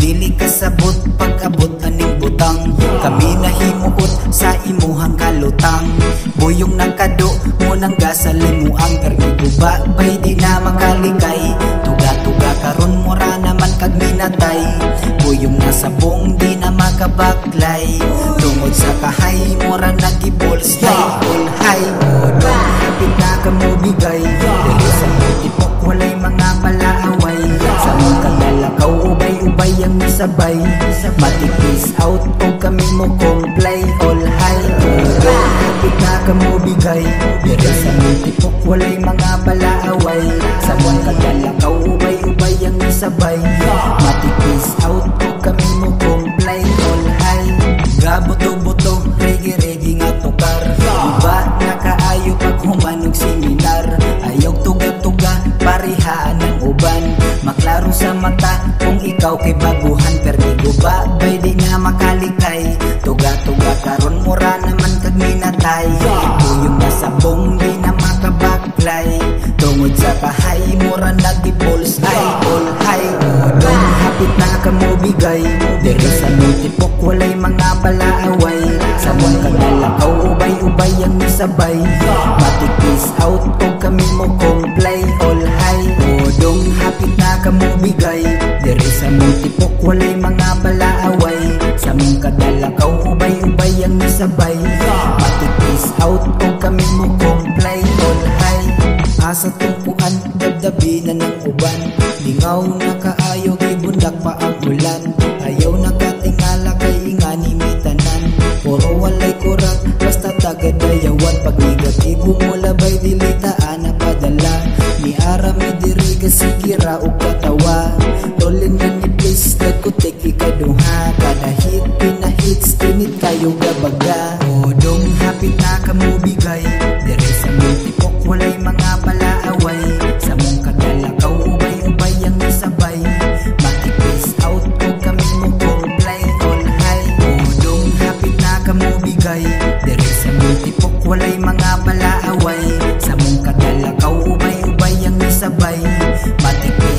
dili kasabot pag-abot aning butang. Kami nahimuot sa imuhang kalutang. Buyong nakado mo nang gasalimuang. Permi guba bay di na makalikay. Tuga-tuga karon mura naman kag minatay. Buyong nasabong di na makabaklay. Tungod sa kahay mura nagibulstay. All high modong hapit na kamo bigay. Dali sa tipok walay mga palaaway. Sa mga kadalakaw ubay-ubay ang misabay. Matikis out o kami mo comply. All high modong hapit na kamo bigay. Dali sa mga tipok walay mga palaaway. Sa mga kadalakaw ubay-ubay ang misabay. Matikis out o kami mo comply. All high gabuto-buto regi-regi nga tukar. Iba na kaayo pag humanog seminar. Ayaw tuga-tuga parihaan ng uban. Maklaro sa mata kung ikaw kay baguhan. Perdigo ba bay di nga makalikay. Tuga-tuga karon mura naman kag minatay. Buyong nasabong di na makabaklay. Tungod sa kahay mura nagipulstay. All high modong hapit na kamo bigay. Dere sa multipok walay mga palaaway. Sa mga kadalakaw ubay-ubay ang misabay. Matikis out o kami mo comply. All high modong hapit na kamo bigay. Dere sa multipok walay mga palaaway. Sa mga kadalakaw ubay-ubay ang misabay. Matikis out o kami mo comply. All high asa tumpuan dabdabi na ng uban. Lingaw na kaayo gibundak pa ang ulan. Ayaw nakatingala kay ingani mitanan. Puro walay kurat basta tagadayawan. Pag negatibo mo labay dilitaan na padala. Ni arami diri kasikira o katawa. Tolin na ni please nagkutik ikaduha. Kada hit pinahits tinit kayo gabaga. Modong hapit na kamo bigay. Dere sa multipok walay mga palaaway. Sa mong kadalakaw ubay-ubay ang misabay. Matikis out o kami mo comply. All high modong hapit na kamo bigay. Dere sa multipok walay mga palaaway. Sa mong kadalakaw ubay-ubay ang misabay. Matikis